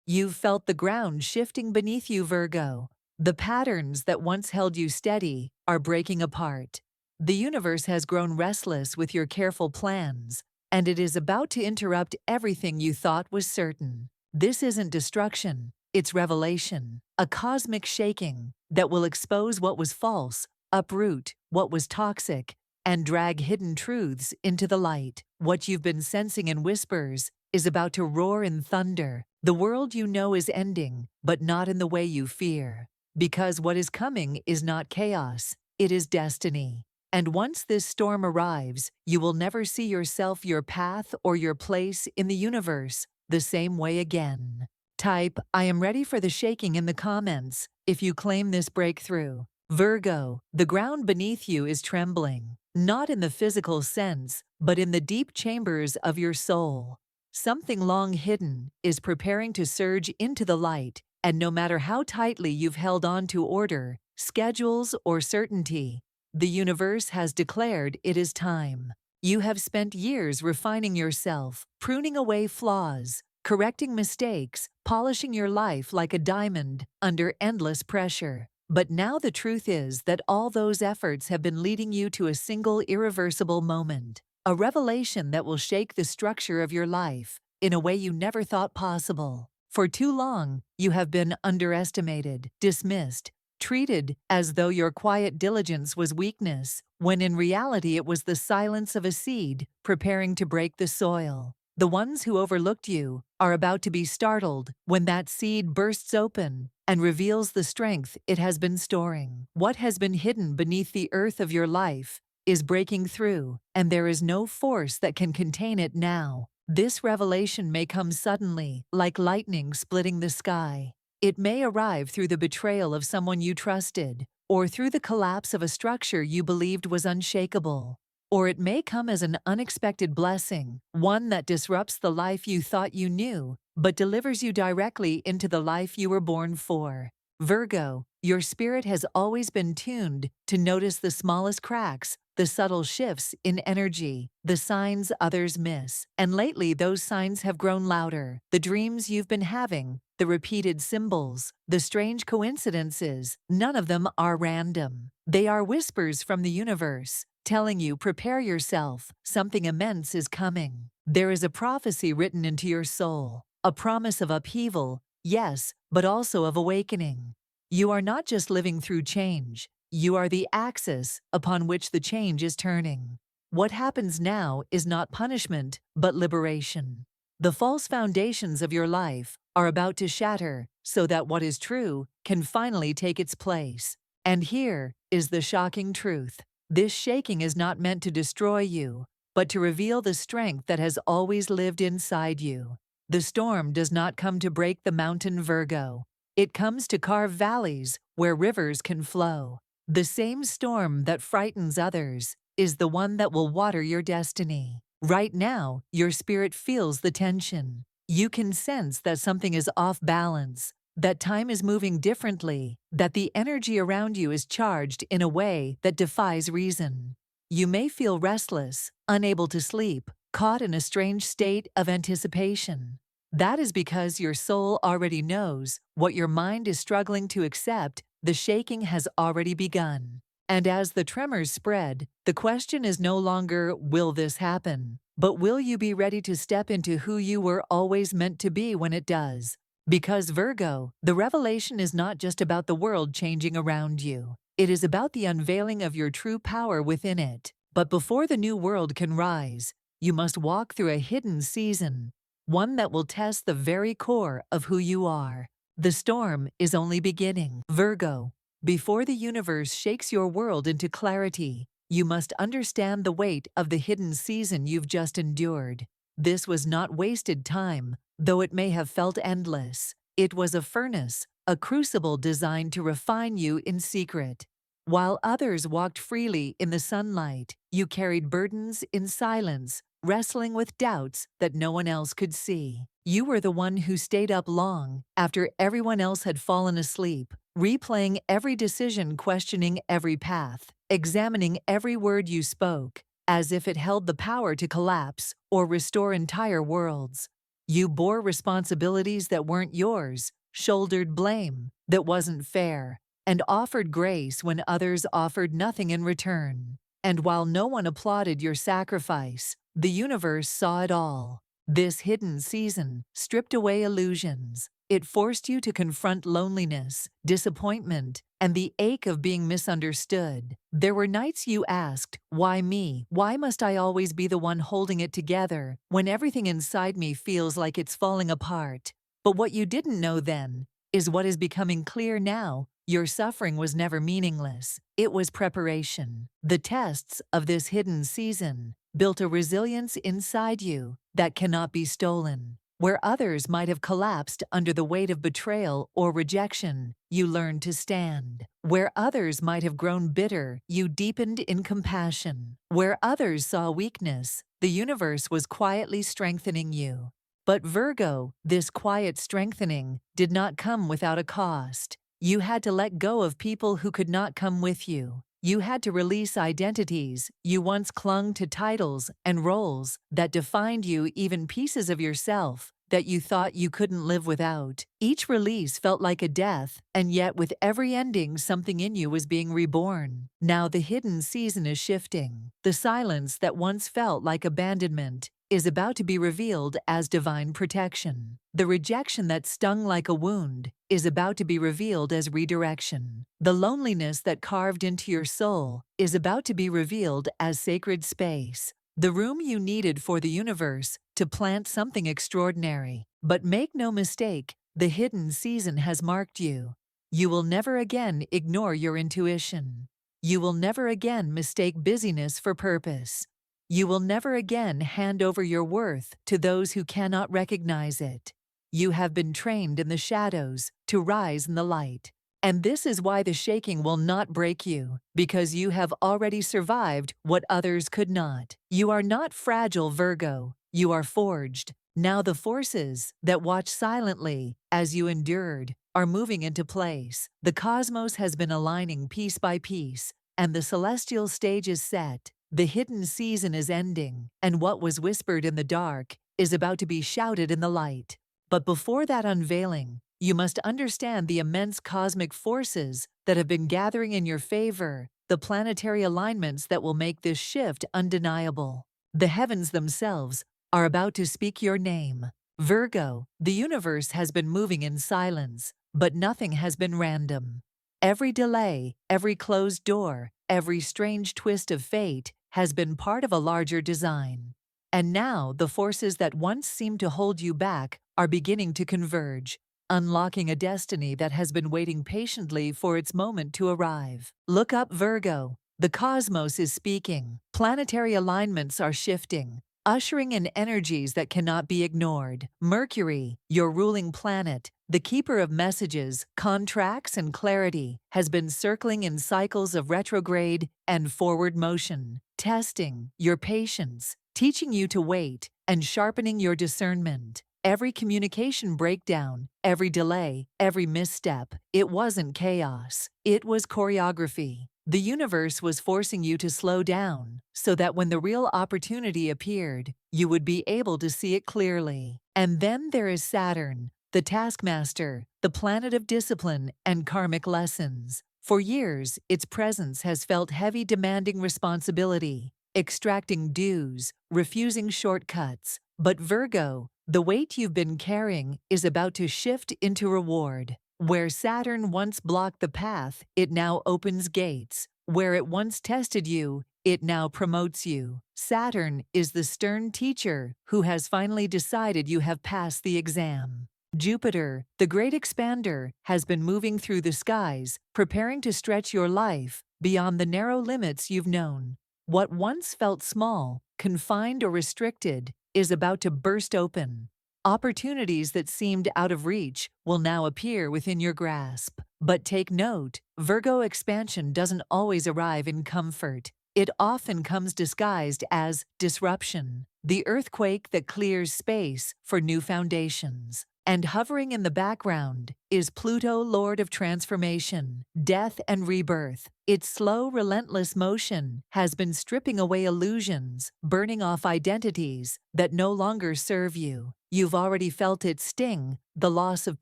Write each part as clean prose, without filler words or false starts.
You've felt the ground shifting beneath you, Virgo. The patterns that once held you steady are breaking apart. The universe has grown restless with your careful plans, and it is about to interrupt everything you thought was certain. This isn't destruction, it's revelation, a cosmic shaking that will expose what was false, uproot what was toxic, and drag hidden truths into the light. What you've been sensing in whispers is about to roar in thunder. The world you know is ending, but not in the way you fear. Because what is coming is not chaos, it is destiny. And once this storm arrives, you will never see yourself, your path, or your place in the universe the same way again. Type, I am ready for the shaking in the comments if you claim this breakthrough. Virgo, the ground beneath you is trembling, not in the physical sense, but in the deep chambers of your soul. Something long hidden is preparing to surge into the light, and no matter how tightly you've held on to order, schedules, or certainty, the universe has declared it is time. You have spent years refining yourself, pruning away flaws, correcting mistakes, polishing your life like a diamond under endless pressure. But now the truth is that all those efforts have been leading you to a single irreversible moment, a revelation that will shake the structure of your life in a way you never thought possible. For too long, you have been underestimated, dismissed, treated as though your quiet diligence was weakness, when in reality it was the silence of a seed preparing to break the soil. The ones who overlooked you are about to be startled when that seed bursts open and reveals the strength it has been storing. What has been hidden beneath the earth of your life is breaking through, and there is no force that can contain it now. This revelation may come suddenly, like lightning splitting the sky. It may arrive through the betrayal of someone you trusted, or through the collapse of a structure you believed was unshakable. Or it may come as an unexpected blessing, one that disrupts the life you thought you knew, but delivers you directly into the life you were born for. Virgo, your spirit has always been tuned to notice the smallest cracks, the subtle shifts in energy, the signs others miss. And lately those signs have grown louder. The dreams you've been having, the repeated symbols, the strange coincidences, none of them are random. They are whispers from the universe, telling you, prepare yourself, something immense is coming. There is a prophecy written into your soul, a promise of upheaval, yes, but also of awakening. You are not just living through change, you are the axis upon which the change is turning. What happens now is not punishment, but liberation. The false foundations of your life are about to shatter so that what is true can finally take its place. And here is the shocking truth. This shaking is not meant to destroy you, but to reveal the strength that has always lived inside you. The storm does not come to break the mountain, Virgo. It comes to carve valleys where rivers can flow. The same storm that frightens others is the one that will water your destiny. Right now, your spirit feels the tension. You can sense that something is off balance, that time is moving differently, that the energy around you is charged in a way that defies reason. You may feel restless, unable to sleep, caught in a strange state of anticipation. That is because your soul already knows what your mind is struggling to accept. The shaking has already begun. And as the tremors spread, the question is no longer, will this happen? But will you be ready to step into who you were always meant to be when it does? Because Virgo, the revelation is not just about the world changing around you. It is about the unveiling of your true power within it. But before the new world can rise, you must walk through a hidden season, one that will test the very core of who you are. The storm is only beginning. Virgo, before the universe shakes your world into clarity, you must understand the weight of the hidden season you've just endured. This was not wasted time, though it may have felt endless. It was a furnace, a crucible designed to refine you in secret. While others walked freely in the sunlight, you carried burdens in silence, wrestling with doubts that no one else could see. You were the one who stayed up long after everyone else had fallen asleep, replaying every decision, questioning every path, examining every word you spoke, as if it held the power to collapse or restore entire worlds. You bore responsibilities that weren't yours, shouldered blame that wasn't fair, and offered grace when others offered nothing in return. And while no one applauded your sacrifice, the universe saw it all. This hidden season stripped away illusions. It forced you to confront loneliness, disappointment, and the ache of being misunderstood. There were nights you asked, "Why me? Why must I always be the one holding it together when everything inside me feels like it's falling apart?" But what you didn't know then is what is becoming clear now. Your suffering was never meaningless. It was preparation. The tests of this hidden season built a resilience inside you that cannot be stolen. Where others might have collapsed under the weight of betrayal or rejection, you learned to stand. Where others might have grown bitter, you deepened in compassion. Where others saw weakness, the universe was quietly strengthening you. But Virgo, this quiet strengthening did not come without a cost. You had to let go of people who could not come with you. You had to release identities you once clung to, titles and roles that defined you, even pieces of yourself that you thought you couldn't live without. Each release felt like a death, and yet with every ending, something in you was being reborn. Now the hidden season is shifting. The silence that once felt like abandonment is about to be revealed as divine protection. The rejection that stung like a wound is about to be revealed as redirection. The loneliness that carved into your soul is about to be revealed as sacred space. The room you needed for the universe to plant something extraordinary. But make no mistake, the hidden season has marked you. You will never again ignore your intuition. You will never again mistake busyness for purpose. You will never again hand over your worth to those who cannot recognize it. You have been trained in the shadows to rise in the light. And this is why the shaking will not break you, because you have already survived what others could not. You are not fragile, Virgo. You are forged. Now the forces that watch silently as you endured are moving into place. The cosmos has been aligning piece by piece, and the celestial stage is set. The hidden season is ending, and what was whispered in the dark is about to be shouted in the light. But before that unveiling, you must understand the immense cosmic forces that have been gathering in your favor, the planetary alignments that will make this shift undeniable. The heavens themselves are about to speak your name. Virgo, the universe has been moving in silence, but nothing has been random. Every delay, every closed door, every strange twist of fate has been part of a larger design. And now the forces that once seemed to hold you back are beginning to converge, unlocking a destiny that has been waiting patiently for its moment to arrive. Look up, Virgo. The cosmos is speaking. Planetary alignments are shifting, ushering in energies that cannot be ignored. Mercury, your ruling planet, the keeper of messages, contracts, and clarity, has been circling in cycles of retrograde and forward motion, testing your patience, teaching you to wait, and sharpening your discernment. Every communication breakdown, every delay, every misstep, it wasn't chaos. It was choreography. The universe was forcing you to slow down so that when the real opportunity appeared, you would be able to see it clearly. And then there is Saturn, the taskmaster, the planet of discipline and karmic lessons. For years, its presence has felt heavy, demanding responsibility, extracting dues, refusing shortcuts. But Virgo, the weight you've been carrying is about to shift into reward. Where Saturn once blocked the path, it now opens gates. Where it once tested you, it now promotes you. Saturn is the stern teacher who has finally decided you have passed the exam. Jupiter, the great expander, has been moving through the skies, preparing to stretch your life beyond the narrow limits you've known. What once felt small, confined, or restricted is about to burst open. Opportunities that seemed out of reach will now appear within your grasp. But take note, Virgo expansion doesn't always arrive in comfort. It often comes disguised as disruption, the earthquake that clears space for new foundations. And hovering in the background is Pluto, Lord of Transformation, Death and Rebirth. Its slow, relentless motion has been stripping away illusions, burning off identities that no longer serve you. You've already felt its sting, the loss of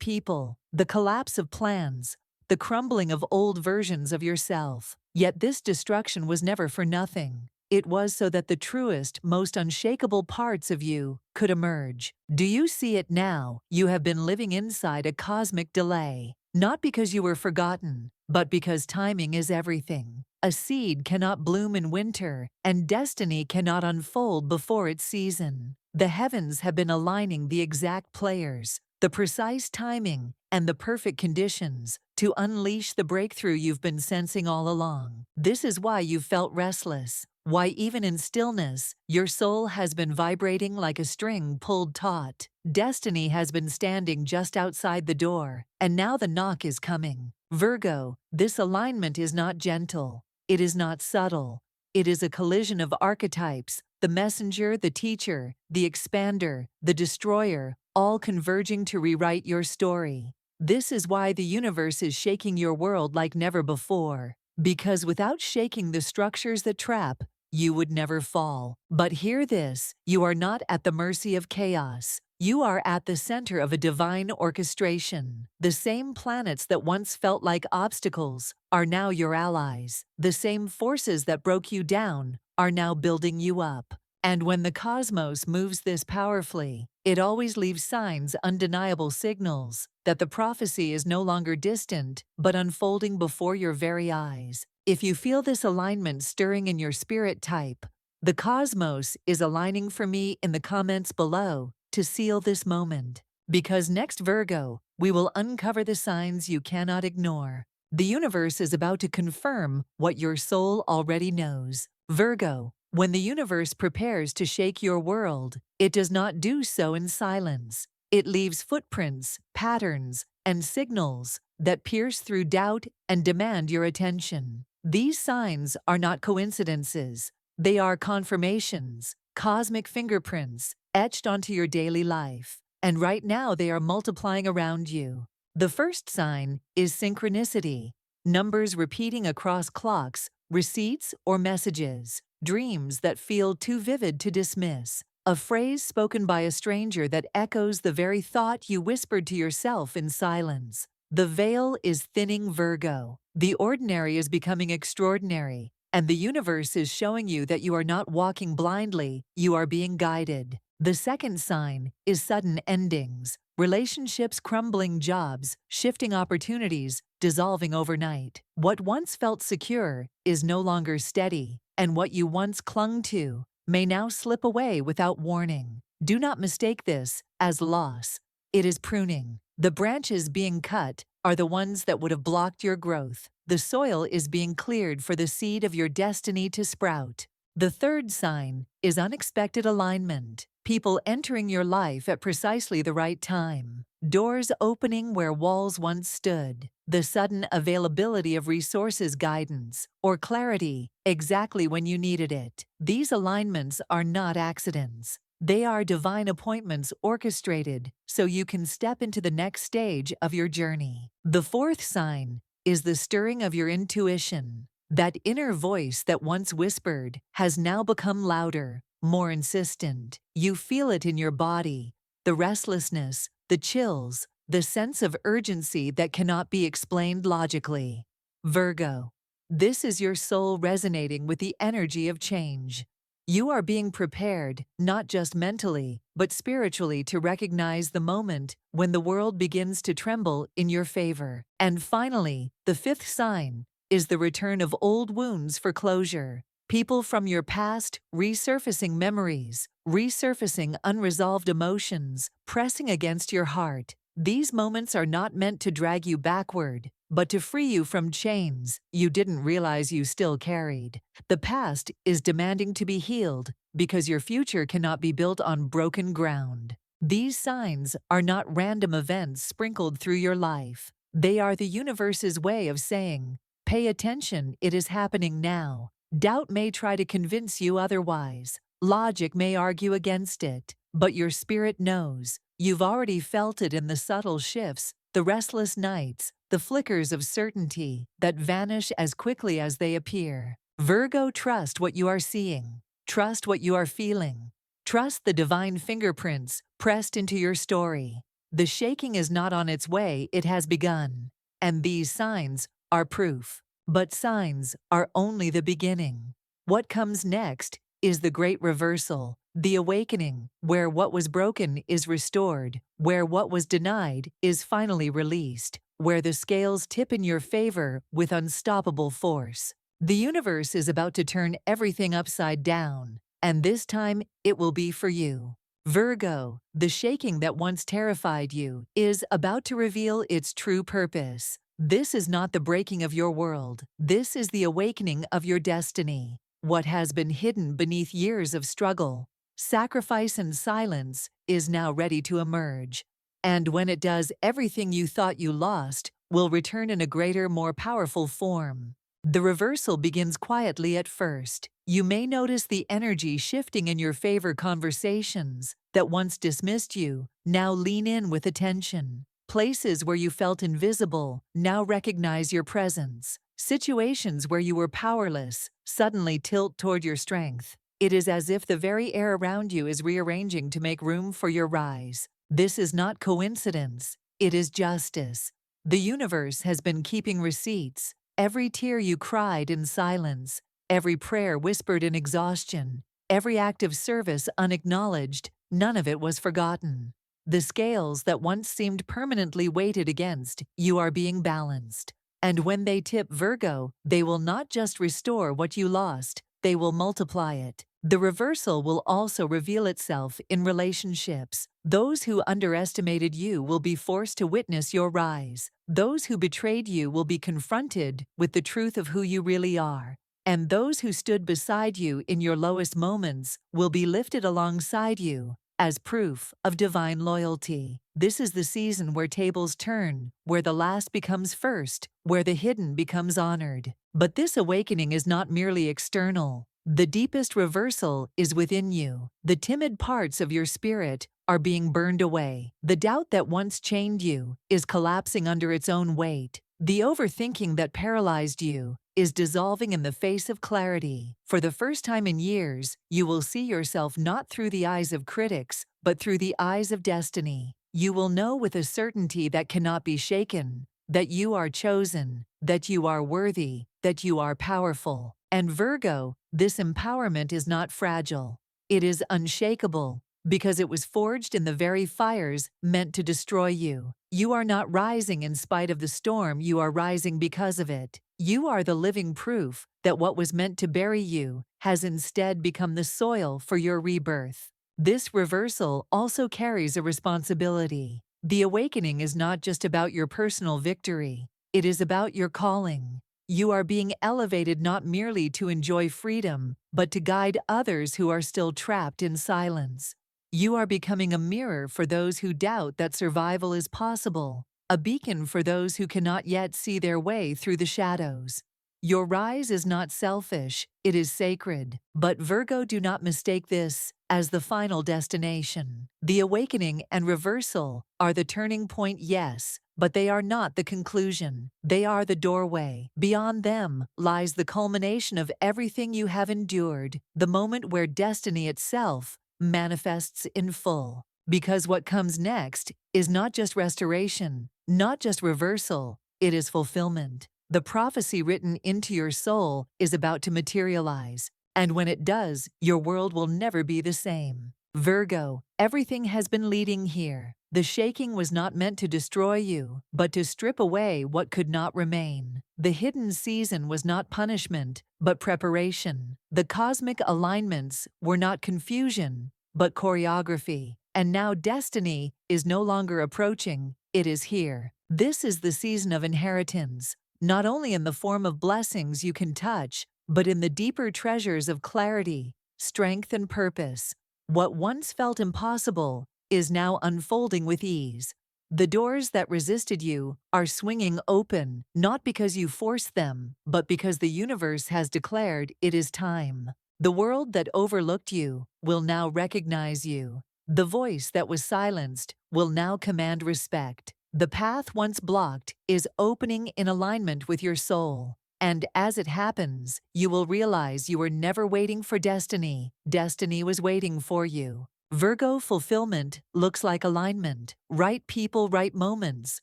people, the collapse of plans, the crumbling of old versions of yourself. Yet this destruction was never for nothing. It was so that the truest, most unshakable parts of you could emerge. Do you see it now? You have been living inside a cosmic delay. Not because you were forgotten, but because timing is everything. A seed cannot bloom in winter, and destiny cannot unfold before its season. The heavens have been aligning the exact players, the precise timing, and the perfect conditions to unleash the breakthrough you've been sensing all along. This is why you've felt restless, why even in stillness, your soul has been vibrating like a string pulled taut. Destiny has been standing just outside the door, and now the knock is coming. Virgo, this alignment is not gentle. It is not subtle. It is a collision of archetypes, the messenger, the teacher, the expander, the destroyer, all converging to rewrite your story. This is why the universe is shaking your world like never before. Because without shaking the structures that trap, you would never fall. But hear this, you are not at the mercy of chaos. You are at the center of a divine orchestration. The same planets that once felt like obstacles are now your allies. The same forces that broke you down are now building you up. And when the cosmos moves this powerfully, it always leaves signs, undeniable signals, that the prophecy is no longer distant, but unfolding before your very eyes. If you feel this alignment stirring in your spirit type, the cosmos is aligning for me in the comments below to seal this moment. Because next Virgo, we will uncover the signs you cannot ignore. The universe is about to confirm what your soul already knows. Virgo, when the universe prepares to shake your world, it does not do so in silence. It leaves footprints, patterns, and signals that pierce through doubt and demand your attention. These signs are not coincidences. They are confirmations, cosmic fingerprints, etched onto your daily life. And right now they are multiplying around you. The first sign is synchronicity, numbers repeating across clocks, receipts, or messages. Dreams that feel too vivid to dismiss. A phrase spoken by a stranger that echoes the very thought you whispered to yourself in silence. The veil is thinning, Virgo. The ordinary is becoming extraordinary, and the universe is showing you that you are not walking blindly, you are being guided. The second sign is sudden endings. Relationships crumbling, jobs, shifting opportunities, dissolving overnight. What once felt secure is no longer steady, and what you once clung to may now slip away without warning. Do not mistake this as loss. It is pruning. The branches being cut are the ones that would have blocked your growth. The soil is being cleared for the seed of your destiny to sprout. The third sign is unexpected alignment. People entering your life at precisely the right time. Doors opening where walls once stood. The sudden availability of resources, guidance, or clarity exactly when you needed it. These alignments are not accidents. They are divine appointments orchestrated so you can step into the next stage of your journey. The fourth sign is the stirring of your intuition. That inner voice that once whispered has now become louder, more insistent. You feel it in your body, the restlessness, the chills, the sense of urgency that cannot be explained logically. Virgo, this is your soul resonating with the energy of change. You are being prepared, not just mentally, but spiritually, to recognize the moment when the world begins to tremble in your favor. And finally, the fifth sign is the return of old wounds for closure. People from your past resurfacing memories, resurfacing unresolved emotions, pressing against your heart. These moments are not meant to drag you backward, but to free you from chains you didn't realize you still carried. The past is demanding to be healed because your future cannot be built on broken ground. These signs are not random events sprinkled through your life. They are the universe's way of saying, pay attention, it is happening now. Doubt may try to convince you otherwise. Logic may argue against it. But your spirit knows. You've already felt it in the subtle shifts, the restless nights, the flickers of certainty that vanish as quickly as they appear. Virgo, trust what you are seeing. Trust what you are feeling. Trust the divine fingerprints pressed into your story. The shaking is not on its way, it has begun. And these signs are proof. But signs are only the beginning. What comes next is the great reversal, the awakening, where what was broken is restored, where what was denied is finally released, where the scales tip in your favor with unstoppable force. The universe is about to turn everything upside down, and this time it will be for you. Virgo, the shaking that once terrified you is about to reveal its true purpose. This is not the breaking of your world. This is the awakening of your destiny. What has been hidden beneath years of struggle, sacrifice, and silence is now ready to emerge. And when it does, everything you thought you lost will return in a greater, more powerful form. The reversal begins quietly at first. You may notice the energy shifting in your favor. Conversations that once dismissed you now lean in with attention. Places where you felt invisible now recognize your presence. Situations where you were powerless suddenly tilt toward your strength. It is as if the very air around you is rearranging to make room for your rise. This is not coincidence, it is justice. The universe has been keeping receipts. Every tear you cried in silence, every prayer whispered in exhaustion, every act of service unacknowledged, none of it was forgotten. The scales that once seemed permanently weighted against you are being balanced. And when they tip, Virgo, they will not just restore what you lost, they will multiply it. The reversal will also reveal itself in relationships. Those who underestimated you will be forced to witness your rise. Those who betrayed you will be confronted with the truth of who you really are. And those who stood beside you in your lowest moments will be lifted alongside you as proof of divine loyalty. This is the season where tables turn, where the last becomes first, where the hidden becomes honored. But this awakening is not merely external. The deepest reversal is within you. The timid parts of your spirit are being burned away. The doubt that once chained you is collapsing under its own weight. The overthinking that paralyzed you is dissolving in the face of clarity. For the first time in years, you will see yourself not through the eyes of critics, but through the eyes of destiny. You will know with a certainty that cannot be shaken that you are chosen, that you are worthy, that you are powerful. And Virgo, this empowerment is not fragile. It is unshakable, because it was forged in the very fires meant to destroy you. You are not rising in spite of the storm, you are rising because of it. You are the living proof that what was meant to bury you has instead become the soil for your rebirth. This reversal also carries a responsibility. The awakening is not just about your personal victory, it is about your calling. You are being elevated not merely to enjoy freedom, but to guide others who are still trapped in silence. You are becoming a mirror for those who doubt that survival is possible, a beacon for those who cannot yet see their way through the shadows. Your rise is not selfish, it is sacred. But Virgo, do not mistake this as the final destination. The awakening and reversal are the turning point, yes, but they are not the conclusion. They are the doorway. Beyond them lies the culmination of everything you have endured, the moment where destiny itself manifests in full. Because what comes next is not just restoration, not just reversal, it is fulfillment. The prophecy written into your soul is about to materialize, and when it does, your world will never be the same. Virgo, everything has been leading here. The shaking was not meant to destroy you, but to strip away what could not remain. The hidden season was not punishment, but preparation. The cosmic alignments were not confusion, but choreography. And now destiny is no longer approaching, it is here. This is the season of inheritance, not only in the form of blessings you can touch, but in the deeper treasures of clarity, strength, and purpose. What once felt impossible is now unfolding with ease. The doors that resisted you are swinging open, not because you forced them, but because the universe has declared it is time. The world that overlooked you will now recognize you. The voice that was silenced will now command respect. The path once blocked is opening in alignment with your soul. And as it happens, you will realize you were never waiting for destiny. Destiny was waiting for you. Virgo fulfillment looks like alignment. Right people, right moments,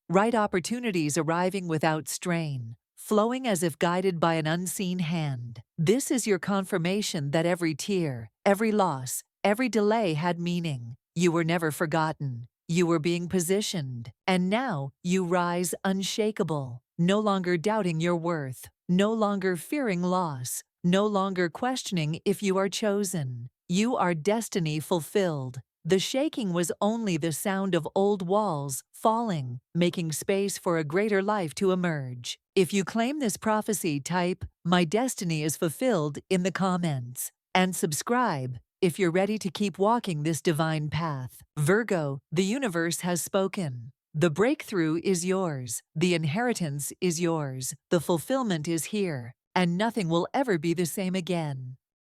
right opportunities arriving without strain, flowing as if guided by an unseen hand. This is your confirmation that every tear, every loss, every delay had meaning. You were never forgotten. You were being positioned. And now you rise unshakable, no longer doubting your worth, no longer fearing loss, no longer questioning if you are chosen. You are destiny fulfilled. The shaking was only the sound of old walls falling, making space for a greater life to emerge. If you claim this prophecy, type, "My destiny is fulfilled" in the comments. And subscribe if you're ready to keep walking this divine path. Virgo, the universe has spoken. The breakthrough is yours. The inheritance is yours. The fulfillment is here. And nothing will ever be the same again.